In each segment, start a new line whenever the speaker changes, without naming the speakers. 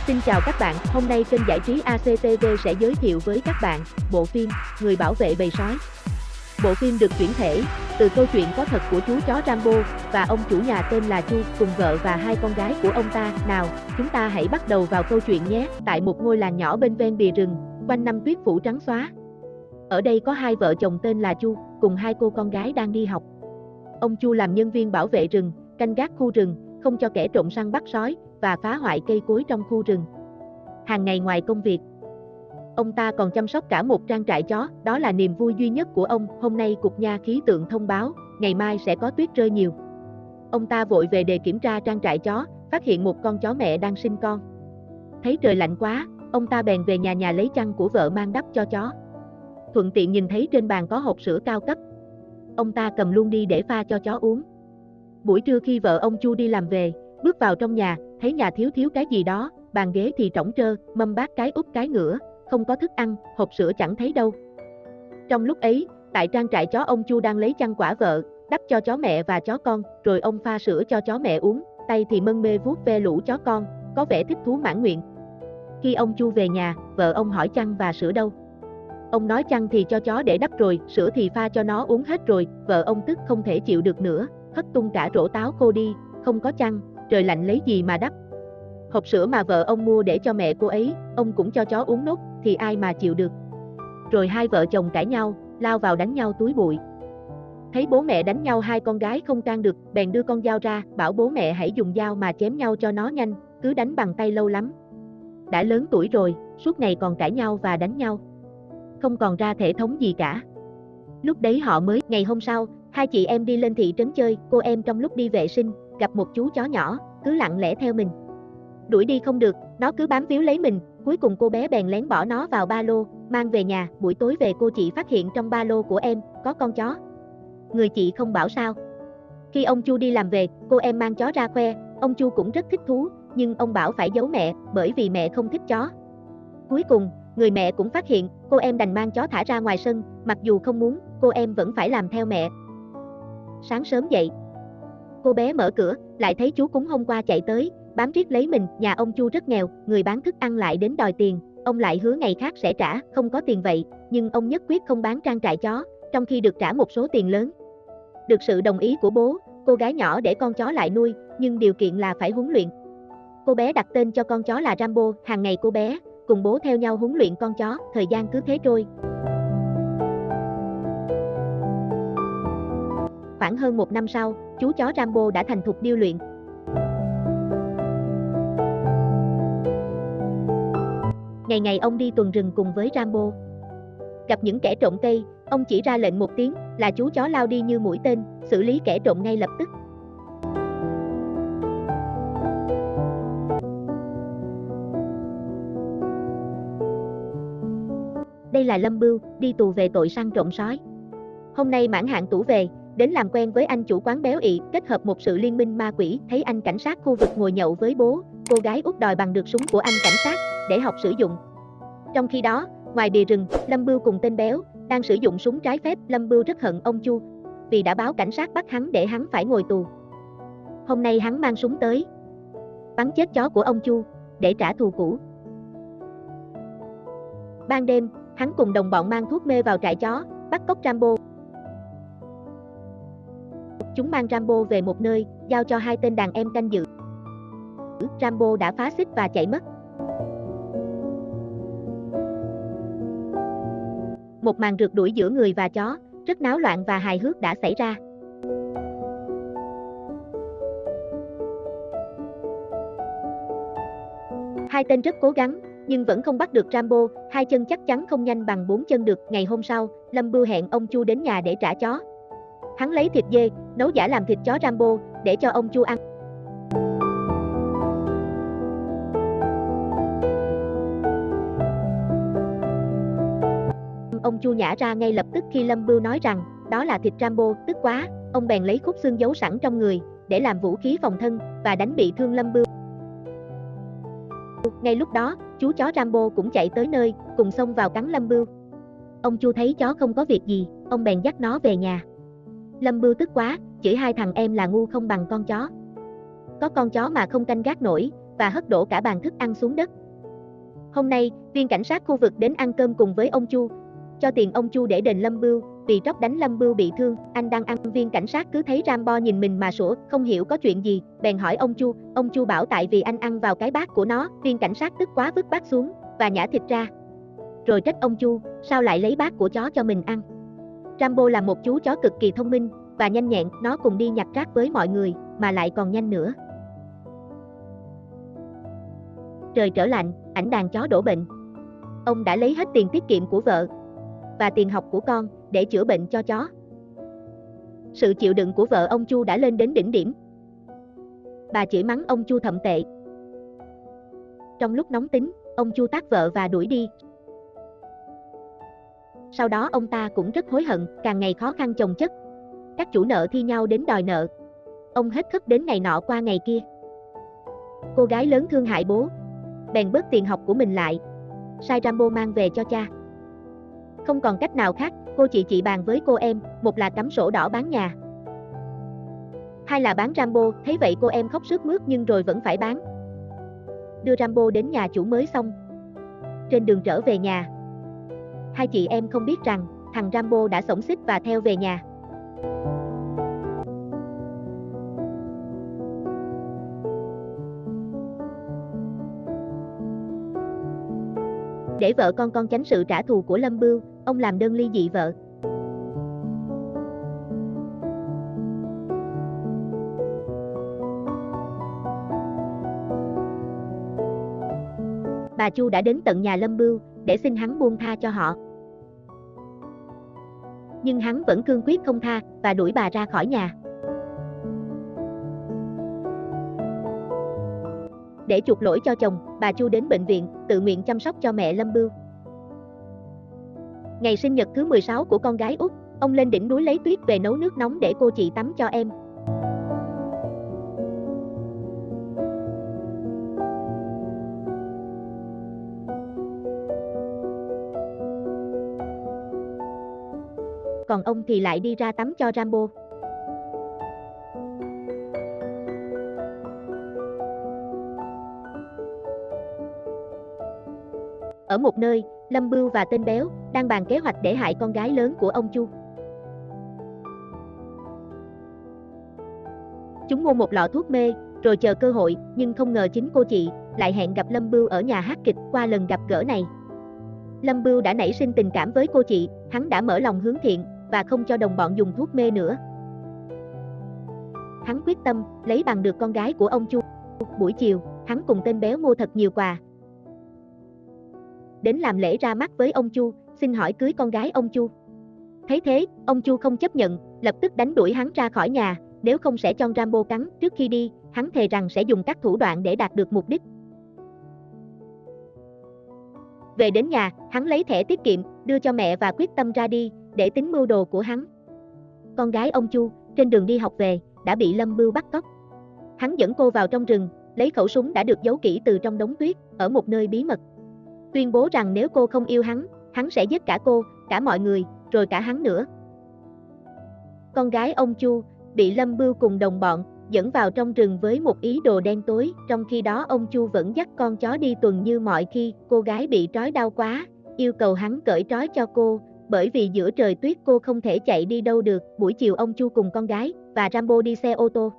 Xin chào các bạn, hôm nay kênh giải trí ACTV sẽ giới thiệu với các bạn bộ phim Người bảo vệ bầy sói. Bộ phim được chuyển thể từ câu chuyện có thật của chú chó Rambo và ông chủ nhà tên là Chu cùng vợ và hai con gái của ông ta. Nào, chúng ta hãy bắt đầu vào câu chuyện nhé. Tại một ngôi làng nhỏ bên ven bìa rừng, quanh năm tuyết phủ trắng xóa. Ở đây có hai vợ chồng tên là Chu cùng hai cô con gái đang đi học. Ông Chu làm nhân viên bảo vệ rừng, canh gác khu rừng, không cho kẻ trộm săn bắt sói và phá hoại cây cối trong khu rừng. Hàng ngày ngoài công việc, ông ta còn chăm sóc cả một trang trại chó, đó là niềm vui duy nhất của ông. Hôm nay cục nha khí tượng thông báo, ngày mai sẽ có tuyết rơi nhiều. Ông ta vội về để kiểm tra trang trại chó, phát hiện một con chó mẹ đang sinh con. Thấy trời lạnh quá, ông ta bèn về nhà lấy chăn của vợ mang đắp cho chó. Thuận tiện nhìn thấy trên bàn có hộp sữa cao cấp. Ông ta cầm luôn đi để pha cho chó uống. Buổi trưa khi vợ ông Chu đi làm về, bước vào trong nhà, thấy nhà thiếu cái gì đó, bàn ghế thì trống trơ, mâm bát cái úp cái ngửa, không có thức ăn, hộp sữa chẳng thấy đâu. Trong lúc ấy, tại trang trại chó ông Chu đang lấy chăn quả vợ, đắp cho chó mẹ và chó con, rồi ông pha sữa cho chó mẹ uống, tay thì mân mê vuốt ve lũ chó con, có vẻ thích thú mãn nguyện. Khi ông Chu về nhà, vợ ông hỏi chăn và sữa đâu. Ông nói chăn thì cho chó để đắp rồi, sữa thì pha cho nó uống hết rồi. Vợ ông tức không thể chịu được nữa, hất tung cả rổ táo khô đi, không có chăn, trời lạnh lấy gì mà đắp. Hộp sữa mà vợ ông mua để cho mẹ cô ấy, ông cũng cho chó uống nốt, thì ai mà chịu được. Rồi hai vợ chồng cãi nhau, lao vào đánh nhau túi bụi. Thấy bố mẹ đánh nhau hai con gái không can được, bèn đưa con dao ra, bảo bố mẹ hãy dùng dao mà chém nhau cho nó nhanh, cứ đánh bằng tay lâu lắm. Đã lớn tuổi rồi, suốt ngày còn cãi nhau và đánh nhau, không còn ra thể thống gì cả. Lúc đấy họ mới. Ngày hôm sau, hai chị em đi lên thị trấn chơi. Cô em trong lúc đi vệ sinh, gặp một chú chó nhỏ, cứ lặng lẽ theo mình. Đuổi đi không được, nó cứ bám víu lấy mình. Cuối cùng cô bé bèn lén bỏ nó vào ba lô, mang về nhà. Buổi tối về cô chị phát hiện trong ba lô của em có con chó. Người chị không bảo sao. Khi ông Chu đi làm về, cô em mang chó ra khoe. Ông Chu cũng rất thích thú, nhưng ông bảo phải giấu mẹ, bởi vì mẹ không thích chó. Cuối cùng, người mẹ cũng phát hiện, cô em đành mang chó thả ra ngoài sân, mặc dù không muốn, cô em vẫn phải làm theo mẹ. Sáng sớm dậy, cô bé mở cửa, lại thấy chú cúng hôm qua chạy tới, bám riết lấy mình. Nhà ông Chu rất nghèo, người bán thức ăn lại đến đòi tiền, ông lại hứa ngày khác sẽ trả, không có tiền vậy, nhưng ông nhất quyết không bán trang trại chó, trong khi được trả một số tiền lớn. Được sự đồng ý của bố, cô gái nhỏ để con chó lại nuôi, nhưng điều kiện là phải huấn luyện. Cô bé đặt tên cho con chó là Rambo, hàng ngày cô bé cùng bố theo nhau huấn luyện con chó, thời gian cứ thế trôi. Khoảng hơn một năm sau, chú chó Rambo đã thành thục điêu luyện. Ngày ngày ông đi tuần rừng cùng với Rambo. Gặp những kẻ trộm cây, ông chỉ ra lệnh một tiếng là chú chó lao đi như mũi tên, xử lý kẻ trộm ngay lập tức. Đây là Lâm Bưu, đi tù về tội săn trộm sói. Hôm nay mãn hạn tù về, đến làm quen với anh chủ quán béo ị, kết hợp một sự liên minh ma quỷ. Thấy anh cảnh sát khu vực ngồi nhậu với bố, cô gái út đòi bằng được súng của anh cảnh sát để học sử dụng. Trong khi đó, ngoài bìa rừng, Lâm Bưu cùng tên béo đang sử dụng súng trái phép. Lâm Bưu rất hận ông Chu vì đã báo cảnh sát bắt hắn để hắn phải ngồi tù. Hôm nay hắn mang súng tới, bắn chết chó của ông Chu để trả thù cũ. Ban đêm, hắn cùng đồng bọn mang thuốc mê vào trại chó, bắt cóc Rambo. Chúng mang Rambo về một nơi, giao cho hai tên đàn em canh giữ. Rambo đã phá xích và chạy mất. Một màn rượt đuổi giữa người và chó, rất náo loạn và hài hước đã xảy ra. Hai tên rất cố gắng, nhưng vẫn không bắt được Rambo, hai chân chắc chắn không nhanh bằng bốn chân được. Ngày hôm sau, Lâm Bưu hẹn ông Chu đến nhà để trả chó. Hắn lấy thịt dê, nấu giả làm thịt chó Rambo, để cho ông Chu ăn. Ông Chu nhả ra ngay lập tức khi Lâm Bưu nói rằng, đó là thịt Rambo, tức quá, ông bèn lấy khúc xương giấu sẵn trong người, để làm vũ khí phòng thân, và đánh bị thương Lâm Bưu. Ngay lúc đó, chú chó Rambo cũng chạy tới nơi, cùng xông vào cắn Lâm Bưu. Ông Chu thấy chó không có việc gì, ông bèn dắt nó về nhà. Lâm Bưu tức quá, chửi hai thằng em là ngu không bằng con chó. Có con chó mà không canh gác nổi, và hất đổ cả bàn thức ăn xuống đất. Hôm nay, viên cảnh sát khu vực đến ăn cơm cùng với ông Chu, cho tiền ông Chu để đền Lâm Bưu, vì Tróc đánh Lâm Bưu bị thương. Anh đang ăn, viên cảnh sát cứ thấy Rambo nhìn mình mà sủa, không hiểu có chuyện gì, bèn hỏi ông Chu bảo tại vì anh ăn vào cái bát của nó. Viên cảnh sát tức quá vứt bát xuống và nhả thịt ra, rồi trách ông Chu, sao lại lấy bát của chó cho mình ăn. Rambo là một chú chó cực kỳ thông minh và nhanh nhẹn, nó cùng đi nhặt rác với mọi người, mà lại còn nhanh nữa. Trời trở lạnh, ảnh đàn chó đổ bệnh. Ông đã lấy hết tiền tiết kiệm của vợ và tiền học của con để chữa bệnh cho chó. Sự chịu đựng của vợ ông Chu đã lên đến đỉnh điểm. Bà chửi mắng ông Chu thậm tệ. Trong lúc nóng tính, ông Chu tát vợ và đuổi đi. Sau đó ông ta cũng rất hối hận, càng ngày khó khăn chồng chất. Các chủ nợ thi nhau đến đòi nợ. Ông hết khất đến ngày nọ qua ngày kia. Cô gái lớn thương hại bố, bèn bớt tiền học của mình lại, sai Rambo mang về cho cha. Không còn cách nào khác, cô chị bàn với cô em, một là cắm sổ đỏ bán nhà, hai là bán Rambo. Thấy vậy cô em khóc sướt mướt nhưng rồi vẫn phải bán. Đưa Rambo đến nhà chủ mới xong, trên đường trở về nhà, hai chị em không biết rằng thằng Rambo đã xổng xích và theo về nhà. Để vợ con tránh sự trả thù của Lâm Bưu, ông làm đơn ly dị vợ. Bà Chu đã đến tận nhà Lâm Bưu để xin hắn buông tha cho họ. Nhưng hắn vẫn cương quyết không tha và đuổi bà ra khỏi nhà. Để chuộc lỗi cho chồng, bà Chu đến bệnh viện, tự nguyện chăm sóc cho mẹ Lâm Bưu. Ngày sinh nhật thứ 16 của con gái út, ông lên đỉnh núi lấy tuyết về nấu nước nóng để cô chị tắm cho em. Còn ông thì lại đi ra tắm cho Rambo. Ở một nơi, Lâm Bưu và tên béo đang bàn kế hoạch để hại con gái lớn của ông Chu. Chúng mua một lọ thuốc mê, rồi chờ cơ hội, nhưng không ngờ chính cô chị lại hẹn gặp Lâm Bưu ở nhà hát kịch. Qua lần gặp gỡ này, Lâm Bưu đã nảy sinh tình cảm với cô chị, hắn đã mở lòng hướng thiện và không cho đồng bọn dùng thuốc mê nữa. Hắn quyết tâm lấy bằng được con gái của ông Chu. Buổi chiều, hắn cùng tên béo mua thật nhiều quà, đến làm lễ ra mắt với ông Chu, xin hỏi cưới con gái ông Chu. Thấy thế, ông Chu không chấp nhận, lập tức đánh đuổi hắn ra khỏi nhà, nếu không sẽ cho Rambo cắn. Trước khi đi, hắn thề rằng sẽ dùng các thủ đoạn để đạt được mục đích. Về đến nhà, hắn lấy thẻ tiết kiệm, đưa cho mẹ và quyết tâm ra đi, để tính mưu đồ của hắn. Con gái ông Chu, trên đường đi học về, đã bị Lâm Bưu bắt cóc. Hắn dẫn cô vào trong rừng, lấy khẩu súng đã được giấu kỹ từ trong đống tuyết, ở một nơi bí mật. Tuyên bố rằng nếu cô không yêu hắn sẽ giết cả cô, cả mọi người, rồi cả hắn nữa. Con gái ông Chu bị Lâm Bưu cùng đồng bọn dẫn vào trong rừng với một ý đồ đen tối. Trong khi đó ông Chu vẫn dắt con chó đi tuần như mọi khi. Cô gái bị trói đau quá, yêu cầu hắn cởi trói cho cô, bởi vì giữa trời tuyết cô không thể chạy đi đâu được. Buổi chiều ông Chu cùng con gái và Rambo đi xe ô tô.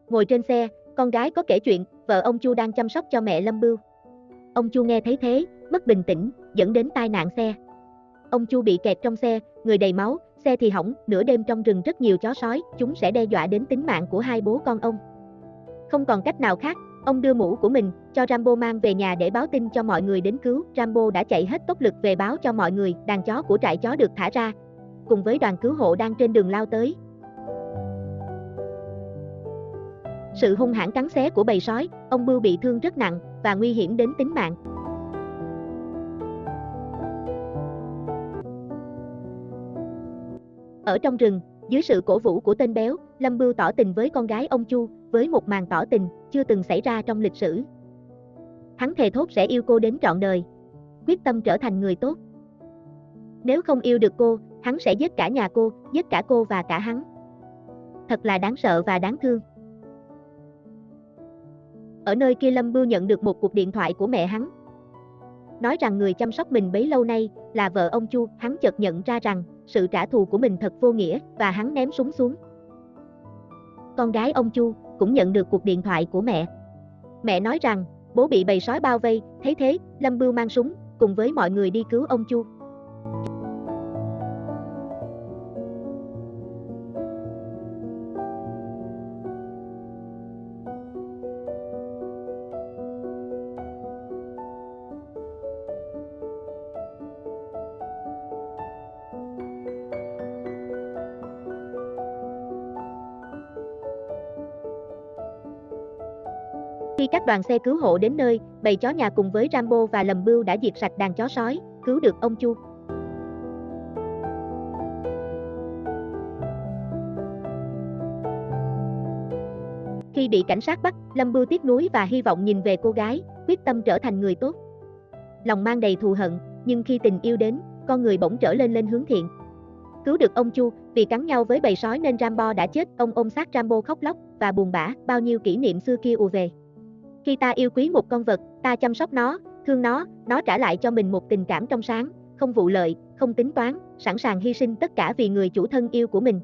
Ngồi trên xe, con gái có kể chuyện vợ ông Chu đang chăm sóc cho mẹ Lâm Bưu. Ông Chu nghe thấy thế, mất bình tĩnh, dẫn đến tai nạn xe. Ông Chu bị kẹt trong xe, người đầy máu, xe thì hỏng. Nửa đêm trong rừng rất nhiều chó sói, chúng sẽ đe dọa đến tính mạng của hai bố con ông. Không còn cách nào khác, ông đưa mũ của mình cho Rambo mang về nhà để báo tin cho mọi người đến cứu. Rambo đã chạy hết tốc lực về báo cho mọi người. Đàn chó của trại chó được thả ra, cùng với đoàn cứu hộ đang trên đường lao tới. Sự hung hãn cắn xé của bầy sói, ông Bưu bị thương rất nặng và nguy hiểm đến tính mạng. Ở trong rừng, dưới sự cổ vũ của tên béo, Lâm Bưu tỏ tình với con gái ông Chu, với một màn tỏ tình chưa từng xảy ra trong lịch sử. Hắn thề thốt sẽ yêu cô đến trọn đời, quyết tâm trở thành người tốt. Nếu không yêu được cô, hắn sẽ giết cả nhà cô, giết cả cô và cả hắn. Thật là đáng sợ và đáng thương. Ở nơi kia Lâm Bưu nhận được một cuộc điện thoại của mẹ hắn. Nói rằng người chăm sóc mình bấy lâu nay là vợ ông Chu. Hắn chợt nhận ra rằng sự trả thù của mình thật vô nghĩa và hắn ném súng xuống. Con gái ông Chu cũng nhận được cuộc điện thoại của mẹ. Mẹ nói rằng bố bị bầy sói bao vây, thấy thế, Lâm Bưu mang súng cùng với mọi người đi cứu ông Chu. Khi các đoàn xe cứu hộ đến nơi, bầy chó nhà cùng với Rambo và Lâm Bưu đã diệt sạch đàn chó sói, cứu được ông Chu. Khi bị cảnh sát bắt, Lâm Bưu tiếc nuối và hy vọng nhìn về cô gái, quyết tâm trở thành người tốt. Lòng mang đầy thù hận, nhưng khi tình yêu đến, con người bỗng trở lên hướng thiện. Cứu được ông Chu, vì cắn nhau với bầy sói nên Rambo đã chết, ông ôm xác Rambo khóc lóc và buồn bã, bao nhiêu kỷ niệm xưa kia ùa về. Khi ta yêu quý một con vật, ta chăm sóc nó, thương nó trả lại cho mình một tình cảm trong sáng, không vụ lợi, không tính toán, sẵn sàng hy sinh tất cả vì người chủ thân yêu của mình.